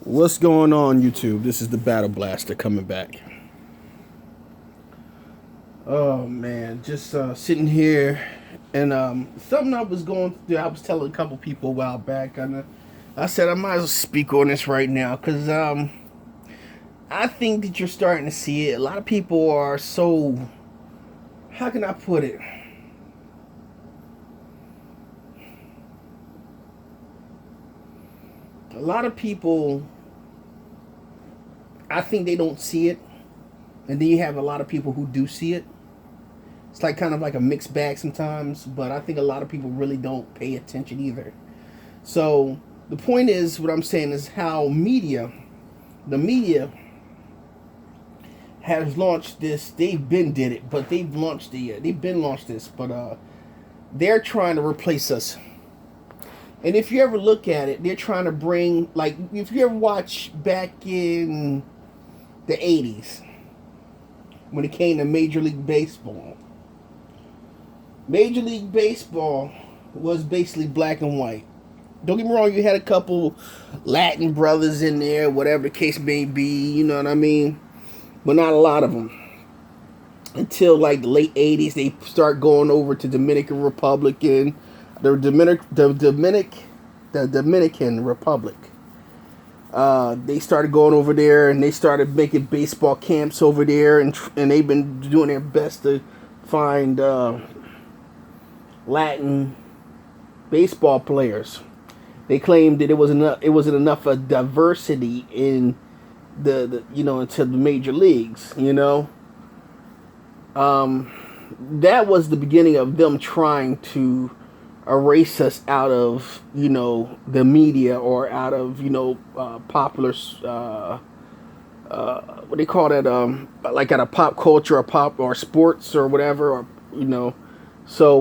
What's going on, YouTube? This is the Battle Blaster coming back. Oh man, just sitting here, and something I was going through. I was telling a couple people a while back, and I said I might as well speak on this right now because I think that you're starting to see it. A lot of people are so. How can I put it? A lot of people, I think they don't see it, and then you have a lot of people who do see it. It's like kind of like a mixed bag sometimes, but I think a lot of people really don't pay attention either. So the point is, what I'm saying is how the media has launched this. They've been did it, but they've been launched this, but they're trying to replace us. And if you ever look at it, they're trying to bring, like, if you ever watch back in the 80s when it came to Major League Baseball. Major League Baseball was basically black and white. Don't get me wrong, you had a couple Latin brothers in there, whatever the case may be, you know what I mean? But not a lot of them. Until like the late 80s, they start going over to Dominican Republican, the Dominican Republic. They started going over there, and they started making baseball camps over there, and they've been doing their best to find Latin baseball players. They claimed that it wasn't enough of diversity in the into the major leagues. That was the beginning of them trying to erase us out of the media, or out of popular what do you call that, like at a pop culture, or pop or sports or whatever, or so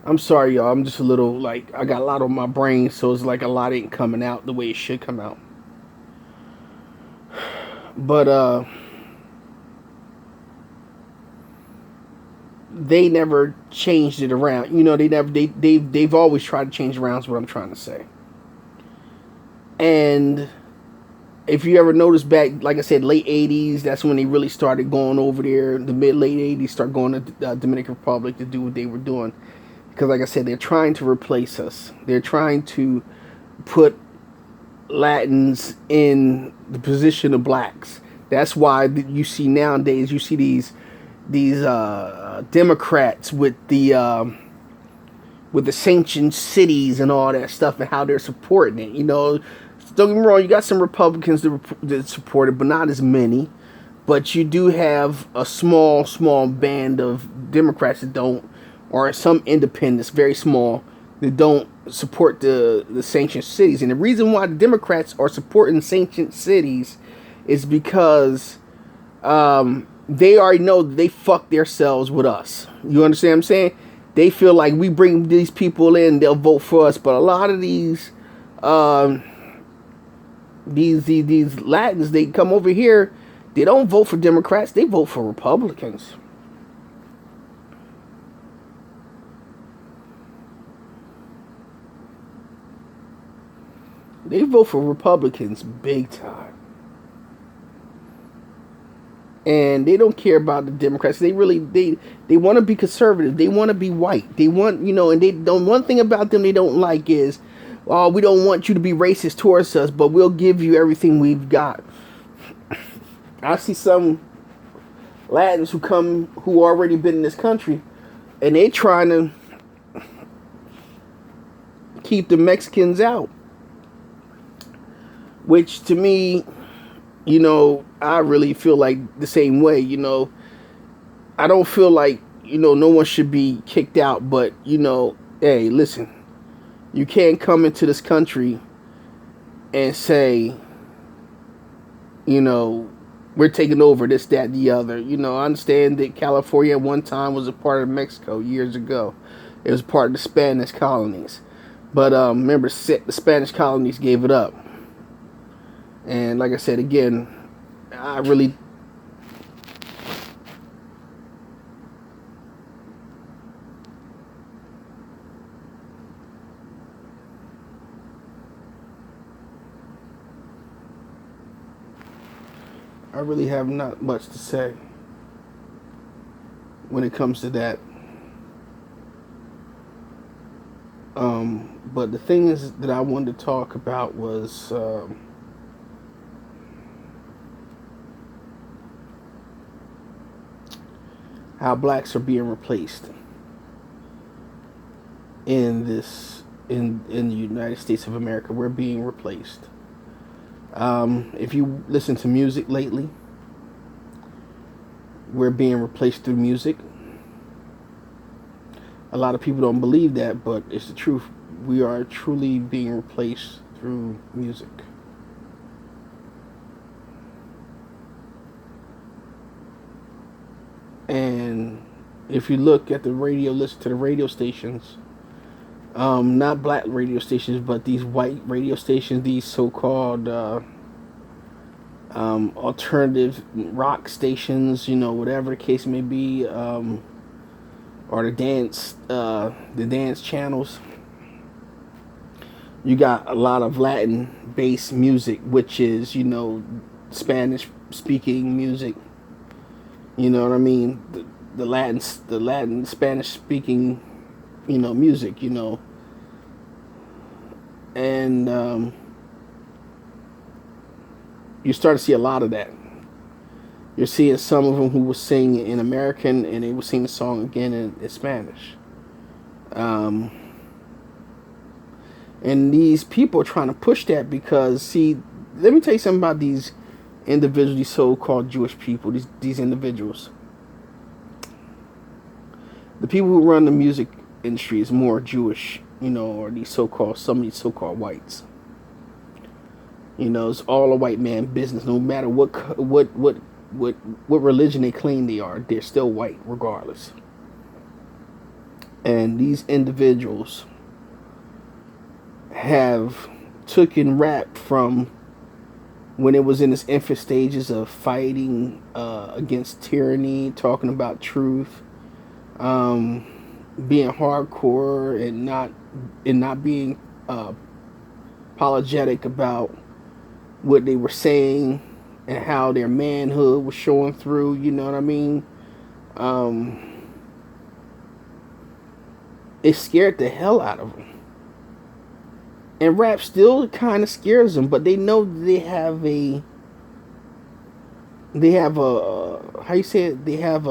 I'm sorry, y'all. I'm just a little, like, I got a lot on my brain, so it's like a lot ain't coming out the way it should come out. But they never changed it around. They've always tried to change around, is what I'm trying to say. And if you ever notice back, like I said, late 80s, that's when they really started going over there. The late 80s, start going to the Dominican Republic to do what they were doing. Because, like I said, they're trying to replace us. They're trying to put Latins in the position of blacks. That's why you see nowadays, you see these Democrats with the sanctioned cities and all that stuff, and how they're supporting it. Don't get me wrong, you got some Republicans that support it, but not as many. But you do have a small band of Democrats that don't, or some independents, very small, that don't support the sanctioned cities. And the reason why the Democrats are supporting sanctioned cities is because they already know that they fucked themselves with us. You understand what I'm saying? They feel like we bring these people in, they'll vote for us. But a lot of these Latins, they come over here, they don't vote for Democrats, they vote for Republicans. They vote for Republicans big time. And they don't care about the Democrats. They want to be conservative. They want to be white. They want, and they don't, one thing about them they don't like is, oh, we don't want you to be racist towards us, but we'll give you everything we've got. I see some Latins who already been in this country, and they trying to keep the Mexicans out. Which to me, I really feel like the same way. I don't feel like, no one should be kicked out, but, hey, listen, you can't come into this country and say, we're taking over this, that, and the other. I understand that California at one time was a part of Mexico years ago. It was part of the Spanish colonies. But remember, the Spanish colonies gave it up. And like I said, again, I really... I really have not much to say when it comes to that. But the thing is that I wanted to talk about was how blacks are being replaced in the United States of America. We're being replaced. If you listen to music lately, we're being replaced through music. A lot of people don't believe that, but it's the truth. We are truly being replaced through music. And if you look at the radio, listen to the radio stations, not black radio stations, but these white radio stations, these so-called alternative rock stations, whatever the case may be, or the dance channels. You got a lot of Latin-based music, which is, Spanish-speaking music. You know what I mean? The Latin, Spanish-speaking, music, and you start to see a lot of that. You're seeing some of them who will sing in American, and they will sing the song again in Spanish. And these people are trying to push that because, see, let me tell you something about these individuals, these so-called Jewish people, these individuals. The people who run the music industry is more Jewish, or some of these so-called whites. It's all a white man business. No matter what religion they claim they are, they're still white regardless. And these individuals have taken rap from when it was in its infant stages of fighting against tyranny, talking about truth, being hardcore, and not being apologetic about what they were saying and how their manhood was showing through. You know what I mean? It scared the hell out of them. And rap still kind of scares them, but they know they have a how you say it? They have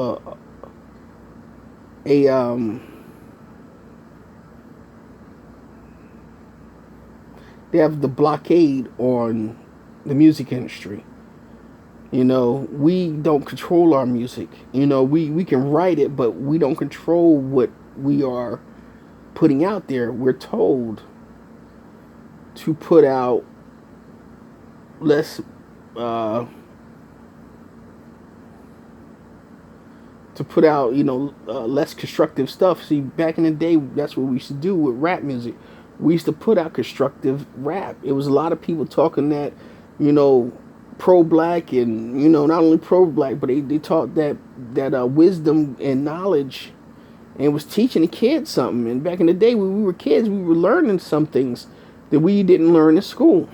they have the blockade on the music industry. We don't control our music. We can write it, but we don't control what we are putting out there. We're told to put out less less constructive stuff. See, back in the day, that's what we used to do with rap music. We used to put out constructive rap. It was a lot of people talking that, pro-black, and not only pro-black, but they taught that wisdom and knowledge, and was teaching the kids something. And back in the day, when we were kids, we were learning some things that we didn't learn in school.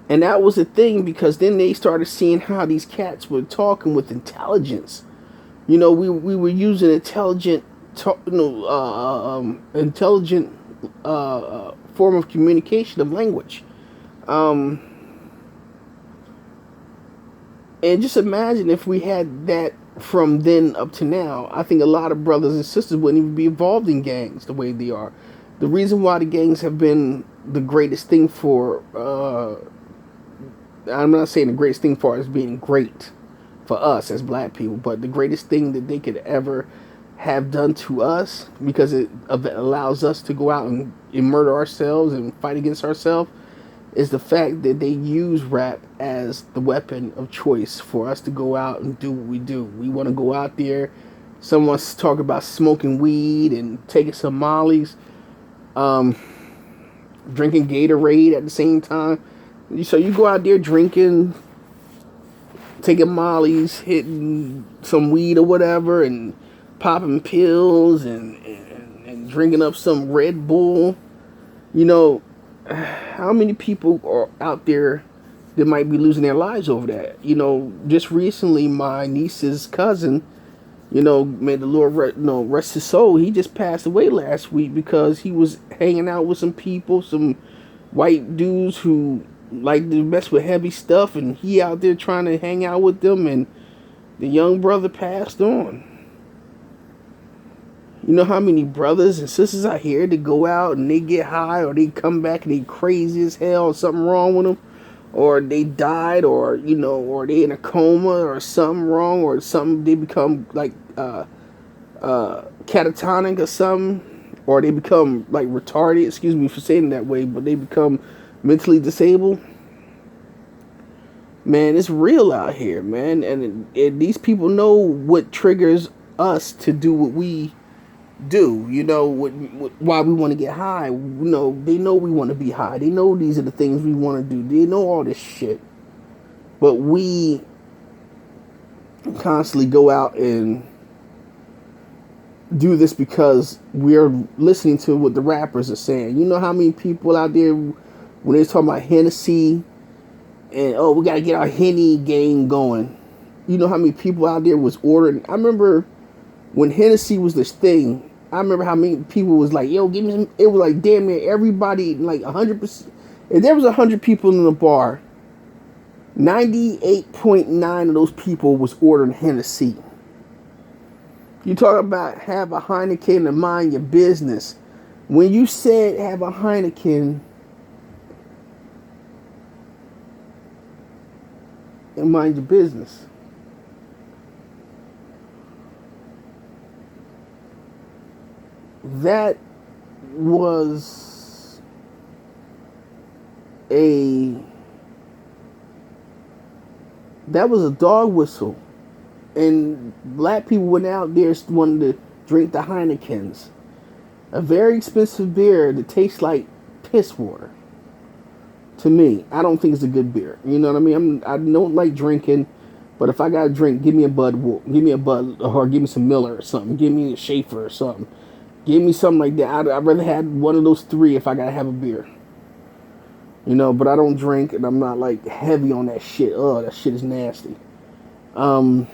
And that was the thing, because then they started seeing how these cats were talking with intelligence. We were using intelligent form of communication, of language. And just imagine if we had that from then up to now. I think a lot of brothers and sisters wouldn't even be involved in gangs the way they are. The reason why the gangs have been the greatest thing for, I'm not saying the greatest thing for us being great for us as black people, but the greatest thing that they could ever have done to us, because it allows us to go out and murder ourselves and fight against ourselves, is the fact that they use rap as the weapon of choice for us to go out and do what we do. We want to go out there. Someone's talking about smoking weed and taking some mollies, drinking Gatorade at the same time. So you go out there drinking, taking mollies, hitting some weed or whatever, and popping pills and drinking up some Red Bull. How many people are out there that might be losing their lives over that. Just recently, my niece's cousin, may the Lord rest his soul. He just passed away last week because he was hanging out with some people, some white dudes who like to mess with heavy stuff, and he out there trying to hang out with them, and the young brother passed on. You know how many brothers and sisters out here that go out and they get high, or they come back and they crazy as hell, or something wrong with them, or they died, or or they in a coma, or something wrong, or something, they become like catatonic or something, or they become like retarded. Excuse me for saying it that way, but they become mentally disabled. Man, it's real out here, man, and these people know what triggers us to do what we do. Why we want to get high. They know we want to be high. They know these are the things we want to do. They know all this shit. But we constantly go out and do this because we're listening to what the rappers are saying. You know how many people out there, when they're talking about Hennessy and, oh, we got to get our Henny game going. You know how many people out there was ordering. I remember when Hennessy was this thing, I remember how many people was like, yo, give me some. It was like damn near everybody, like 100%. If there was 100 people in the bar, 98.9 of those people was ordering Hennessy. You talk about have a Heineken and mind your business. When you said have a Heineken and mind your business, that was a dog whistle, and black people went out there wanting to drink the Heinekens, a very expensive beer that tastes like piss water. To me, I don't think it's a good beer. You know what I mean? I don't like drinking, but if I got to drink, give me a Bud, or give me some Miller or something. Give me a Schaefer or something. Give me something like that. I'd rather have one of those three if I gotta have a beer. But I don't drink, and I'm not like heavy on that shit. Oh, that shit is nasty. When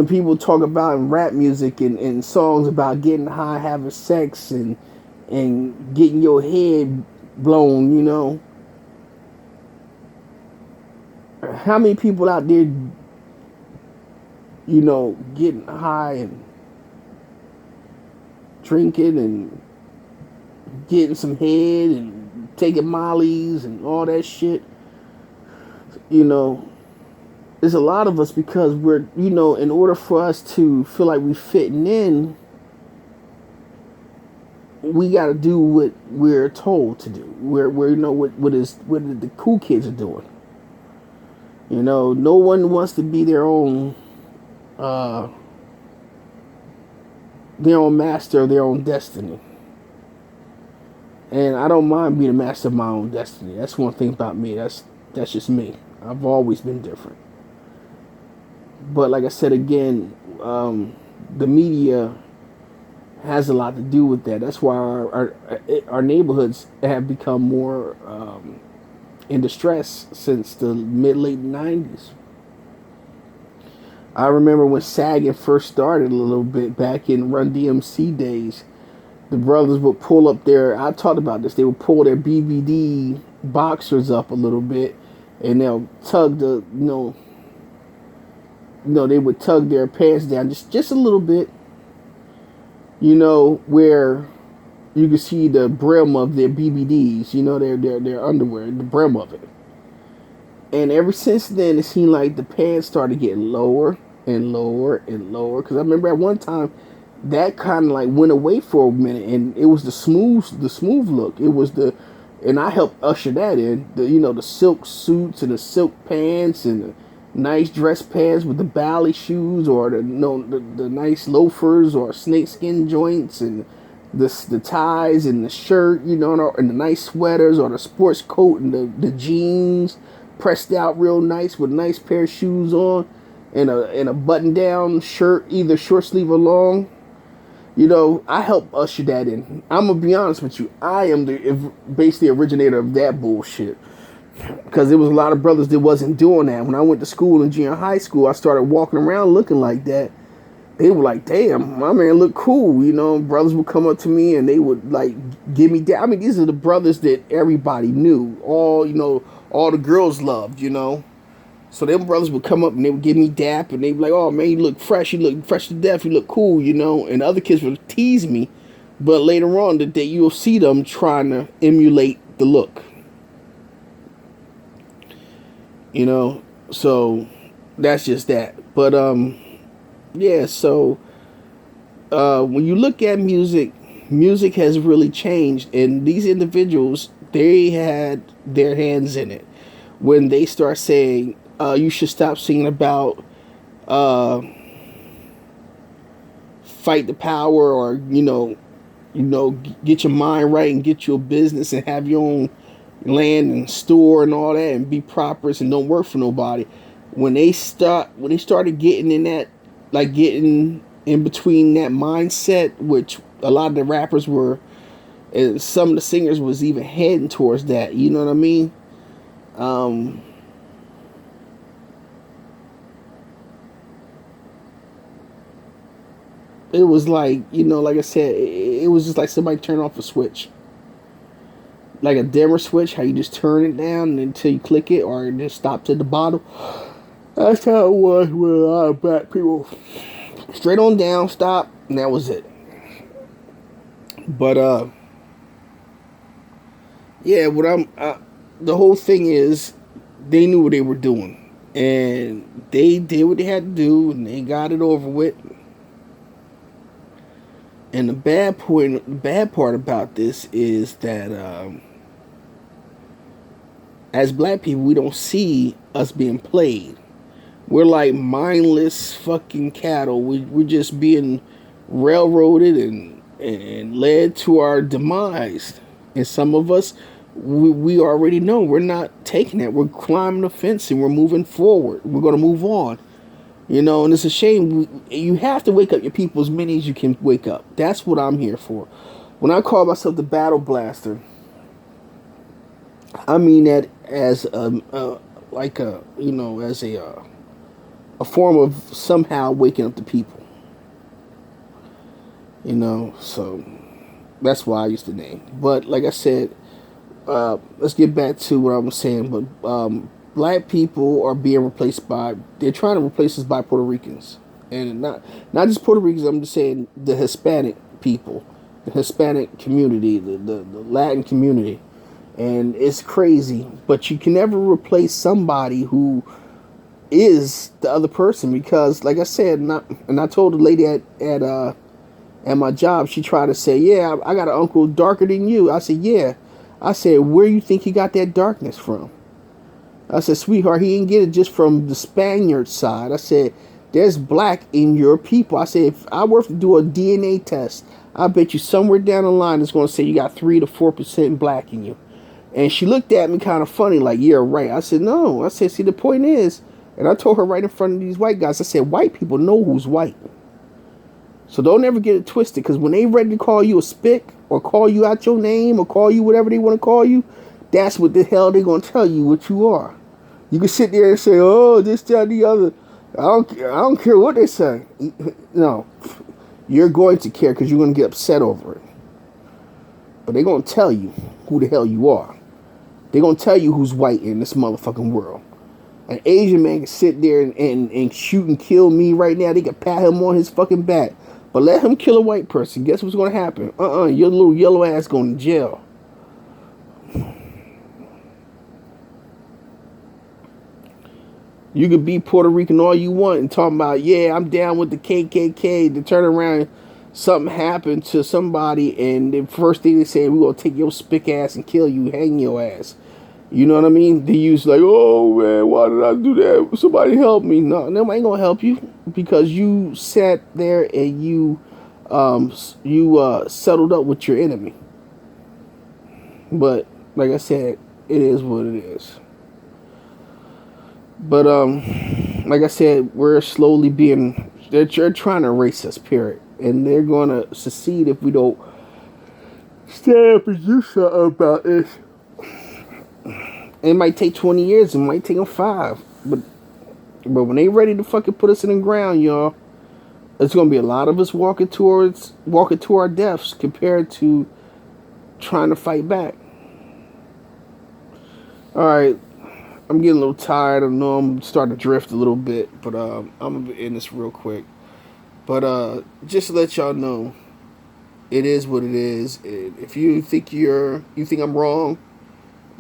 people talk about in rap music and songs about getting high, having sex, and getting your head blown, how many people out there, getting high and drinking and getting some head and taking mollies and all that shit? There's a lot of us because we're, in order for us to feel like we're fitting in, we got to do what we're told to do. We're what the cool kids are doing. No one wants to be their own master of their own destiny. And I don't mind being a master of my own destiny. That's one thing about me. That's just me. I've always been different. But like I said again, the media has a lot to do with that. That's why our neighborhoods have become more in distress since the late 90s. I remember when sagging first started a little bit back in Run DMC days. The brothers would pull up I talked about this, they would pull their BVD boxers up a little bit, and they'll tug they would tug their pants down just a little bit, where you could see the brim of their BVDs, their underwear, the brim of it. And ever since then, it seemed like the pants started getting lower and lower and lower. Because I remember at one time, that kind of like went away for a minute, and it was the smooth look. It was and I helped usher that in. The silk suits and the silk pants and the nice dress pants with the ballet shoes, or the nice loafers or snakeskin joints, and the ties and the shirt, and the nice sweaters, or the sports coat and the jeans pressed out real nice with a nice pair of shoes on, and a button down shirt, either short sleeve or long. I help usher that in. I'm gonna be honest with you. I am basically the originator of that bullshit. because there was a lot of brothers that wasn't doing that. When I went to school in junior high school, I started walking around looking like that. They were like, damn, my man look cool. You know, brothers would come up to me and they would like give me that. I mean, these are the brothers that everybody knew. All, you know, all the girls loved, you know. So them brothers would come up and they would give me dap and they'd be like, oh man, you look fresh to death, you look cool, you know. And the other kids would tease me. But later on that you'll see them trying to emulate the look. You know, so that's just that. But yeah, so when you look at music, music has really changed, and these individuals, they had their hands in it when they start saying you should stop singing about fight the power, or get your mind right and get your business and have your own land and store and all that and be prosperous and don't work for nobody. When they started getting in that, like getting in between that mindset, which a lot of the rappers were, and some of the singers was even heading towards that, you know what I mean? It was like, like I said, it was just like somebody turned off a switch. Like a dimmer switch, how you just turn it down until you click it, or it just stops at the bottom. That's how it was with a lot of black people. Straight on down, stop, and that was it. But yeah, the whole thing is, they knew what they were doing, and they did what they had to do, and they got it over with. And the bad part about this is that as black people, we don't see us being played. We're like mindless fucking cattle. We're just being railroaded and led to our demise. And some of us, we already know we're not taking that. We're climbing the fence and we're moving forward. We're going to move on. And it's a shame. You have to wake up your people as many as you can wake up. That's what I'm here for. When I call myself the Battle Blaster, I mean that as a form of somehow waking up the people. So that's why I used the name. But like I said, let's get back to what I was saying. But black people are being replaced they're trying to replace us by Puerto Ricans. And not just Puerto Ricans, I'm just saying the Hispanic people, the Hispanic community, the Latin community. And it's crazy, but you can never replace somebody who is the other person, because like I said, and I told the lady at my job, she tried to say, yeah, I got an uncle darker than you. I said, yeah. I said, where you think he got that darkness from? I said, sweetheart, he didn't get it just from the Spaniard side. I said, there's black in your people. I said, if I were to do a DNA test, I bet you somewhere down the line it's going to say you got 3 to 4% black in you. And she looked at me kind of funny, like, yeah, right. I said, no. I said, see, the point is, and I told her right in front of these white guys, I said, white people know who's white. So don't ever get it twisted, because when they ready to call you a spick, or call you out your name, or call you whatever they want to call you, that's what the hell they're going to tell you what you are. You can sit there and say, oh, this, that, the other. I don't care what they say. No. You're going to care, because you're going to get upset over it. But they're going to tell you who the hell you are. They're going to tell you who's white in this motherfucking world. An Asian man can sit there and shoot and kill me right now. They can pat him on his fucking back. But let him kill a white person. Guess what's going to happen? Your little yellow ass going to jail. You could be Puerto Rican all you want and talking about, yeah, I'm down with the KKK. To turn around, something happened to somebody, and the first thing they say, we're going to take your spick ass and kill you, hang your ass. You know what I mean? They use like, oh man, why did I do that? Somebody help me. No, nobody ain't gonna help you, because you sat there and you settled up with your enemy. But like I said, it is what it is. But like I said, we're slowly they're trying to erase us, period. And they're gonna succeed if we don't stand up and do something about this. It might take 20 years. It might take them 5. But when they ready to fucking put us in the ground, y'all, it's gonna be a lot of us walking to our deaths compared to trying to fight back. All right, I'm getting a little tired. I know I'm starting to drift a little bit, but I'm gonna end this real quick. But just to let y'all know, it is what it is. If you think you think I'm wrong,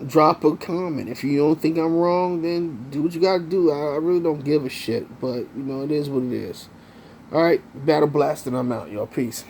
drop a comment. If you don't think I'm wrong, then do what you gotta do. I really don't give a shit. But it is what it is. All right, Battle Blast, and I'm out, y'all. Peace.